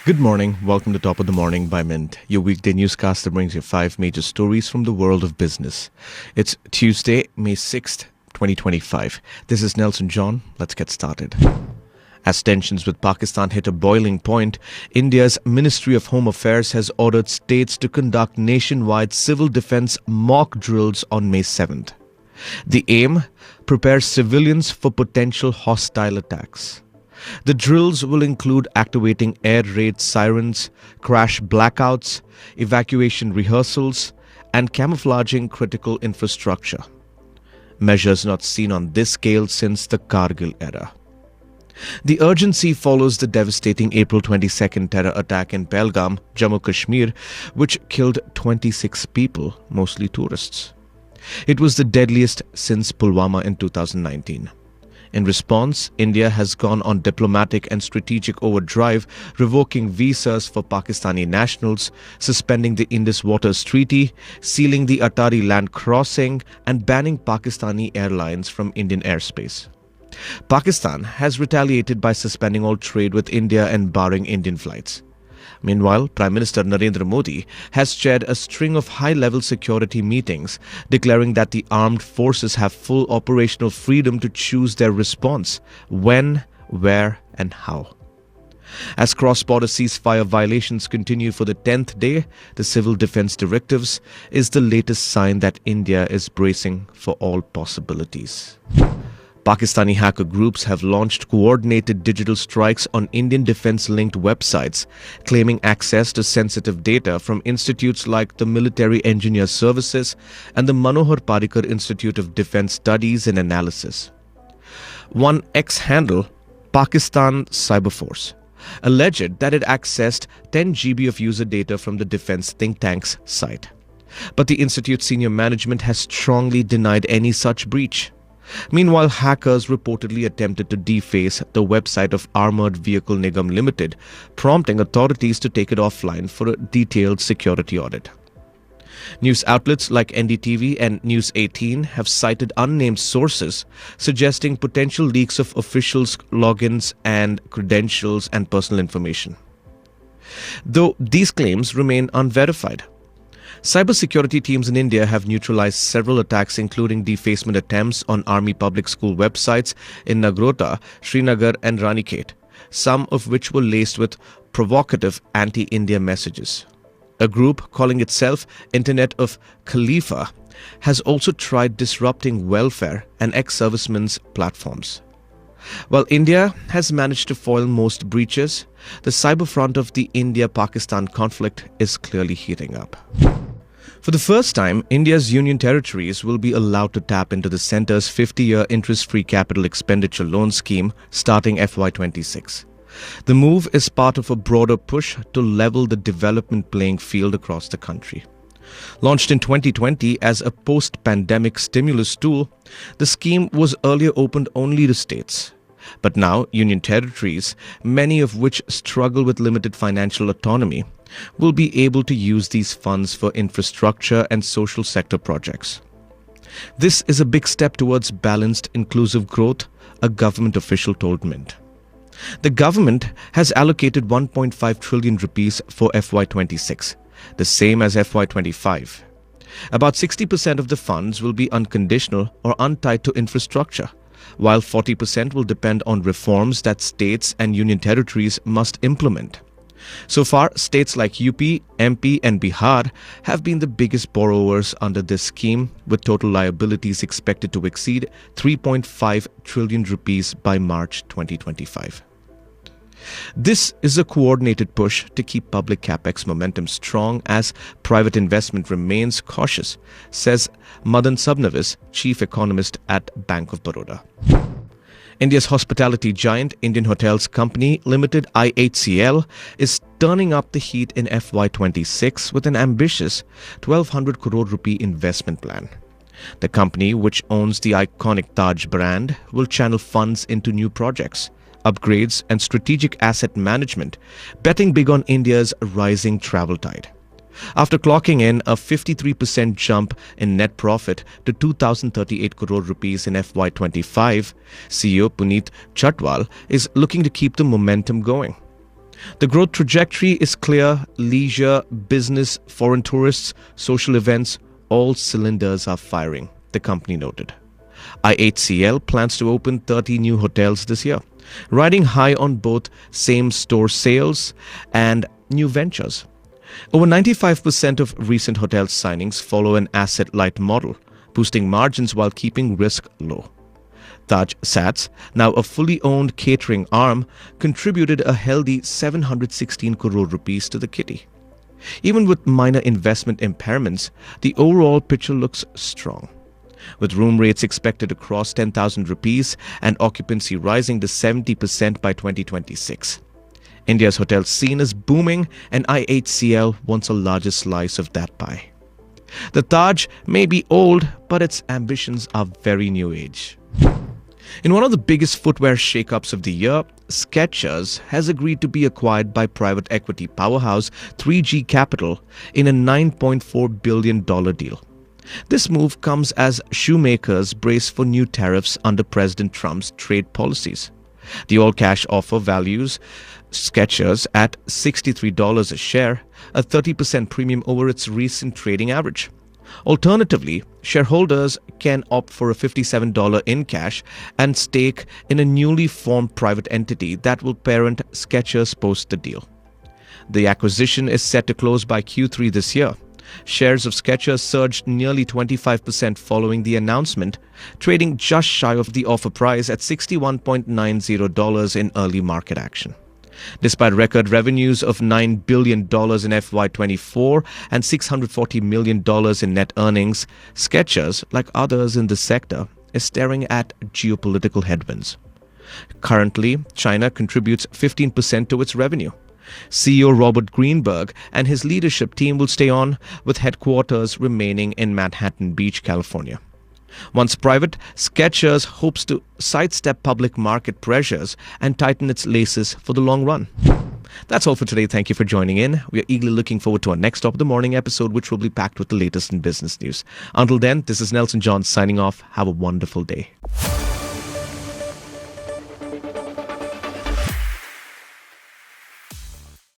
Good morning. Welcome to Top of the Morning by Mint, your weekday newscast that brings you five major stories from the world of business. It's Tuesday, May 6th, 2025. This is Nelson John. Let's get started. As tensions with Pakistan hit a boiling point, India's Ministry of Home Affairs has ordered states to conduct nationwide civil defense mock drills on May 7th. The aim? Prepare civilians for potential hostile attacks. The drills will include activating air raid sirens, crash blackouts, evacuation rehearsals, and camouflaging critical infrastructure. Measures not seen on this scale since the Kargil era. The urgency follows the devastating April 22nd terror attack in Pahalgam, Jammu Kashmir, which killed 26 people, mostly tourists. It was the deadliest since Pulwama in 2019. In response, India has gone on diplomatic and strategic overdrive, revoking visas for Pakistani nationals, suspending the Indus Waters Treaty, sealing the Atari land crossing, and banning Pakistani airlines from Indian airspace. Pakistan has retaliated by suspending all trade with India and barring Indian flights. Meanwhile, Prime Minister Narendra Modi has chaired a string of high-level security meetings, declaring that the armed forces have full operational freedom to choose their response, when, where, and how. As cross-border ceasefire violations continue for the 10th day, the Civil Defense Directives is the latest sign that India is bracing for all possibilities. Pakistani hacker groups have launched coordinated digital strikes on Indian defense-linked websites, claiming access to sensitive data from institutes like the Military Engineer Services and the Manohar Parrikar Institute of Defense Studies and Analysis. One X-handle, Pakistan Cyber Force, alleged that it accessed 10 GB of user data from the defense think tank's site. But the institute's senior management has strongly denied any such breach. Meanwhile, hackers reportedly attempted to deface the website of Armored Vehicle Nigam Limited, prompting authorities to take it offline for a detailed security audit. News outlets like NDTV and News 18 have cited unnamed sources suggesting potential leaks of officials' logins and credentials and personal information. Though these claims remain unverified. Cybersecurity teams in India have neutralized several attacks, including defacement attempts on army public school websites in Nagrota, Srinagar and Ranikhet, some of which were laced with provocative anti-India messages. A group calling itself Internet of Khalifa has also tried disrupting welfare and ex-servicemen's platforms. While India has managed to foil most breaches, the cyber front of the India-Pakistan conflict is clearly heating up. For the first time, India's union territories will be allowed to tap into the centre's 50-year interest-free capital expenditure loan scheme starting FY26. The move is part of a broader push to level the development playing field across the country. Launched in 2020 as a post-pandemic stimulus tool, the scheme was earlier opened only to states. But now, union territories, many of which struggle with limited financial autonomy, will be able to use these funds for infrastructure and social sector projects. This is a big step towards balanced, inclusive growth, a government official told Mint. The government has allocated 1.5 trillion rupees for FY26, the same as FY25. About 60% of the funds will be unconditional or untied to infrastructure, while 40% will depend on reforms that states and union territories must implement. So far, states like UP, MP and Bihar have been the biggest borrowers under this scheme, with total liabilities expected to exceed 3.5 trillion rupees by March 2025. This is a coordinated push to keep public Capex momentum strong as private investment remains cautious, says Madan Sabnavis, chief economist at Bank of Baroda. India's hospitality giant Indian Hotels Company Limited IHCL is turning up the heat in FY26 with an ambitious 1,200 crore rupee investment plan. The company, which owns the iconic Taj brand, will channel funds into new projects, upgrades and strategic asset management, betting big on India's rising travel tide. After clocking in a 53% jump in net profit to 2,038 crore rupees in FY25, CEO Puneet Chhatwal is looking to keep the momentum going. The growth trajectory is clear. Leisure, business, foreign tourists, social events, all cylinders are firing, the company noted. IHCL plans to open 30 new hotels this year, riding high on both same-store sales and new ventures. Over 95% of recent hotel signings follow an asset-light model, boosting margins while keeping risk low. Taj Sats, now a fully owned catering arm, contributed a healthy 716 crore rupees to the kitty. Even with minor investment impairments, the overall picture looks strong. With room rates expected to cross 10,000 rupees and occupancy rising to 70% by 2026. India's hotel scene is booming, and IHCL wants a larger slice of that pie. The Taj may be old, but its ambitions are very new age. In one of the biggest footwear shakeups of the year, Skechers has agreed to be acquired by private equity powerhouse 3G Capital in a $9.4 billion deal. This move comes as shoemakers brace for new tariffs under President Trump's trade policies. The all-cash offer values Skechers at $63 a share, a 30% premium over its recent trading average. Alternatively, shareholders can opt for a $57 in cash and stake in a newly formed private entity that will parent Skechers post the deal. The acquisition is set to close by Q3 this year. Shares of Skechers surged nearly 25% following the announcement, trading just shy of the offer price at $61.90 in early market action. Despite record revenues of $9 billion in FY24 and $640 million in net earnings, Skechers, like others in the sector, is staring at geopolitical headwinds. Currently, China contributes 15% to its revenue. CEO Robert Greenberg and his leadership team will stay on, with headquarters remaining in Manhattan Beach, California. Once private, Skechers hopes to sidestep public market pressures and tighten its laces for the long run. That's all for today. Thank you for joining in. We are eagerly looking forward to our next Top of the Morning episode, which will be packed with the latest in business news. Until then, this is Nelson John signing off. Have a wonderful day.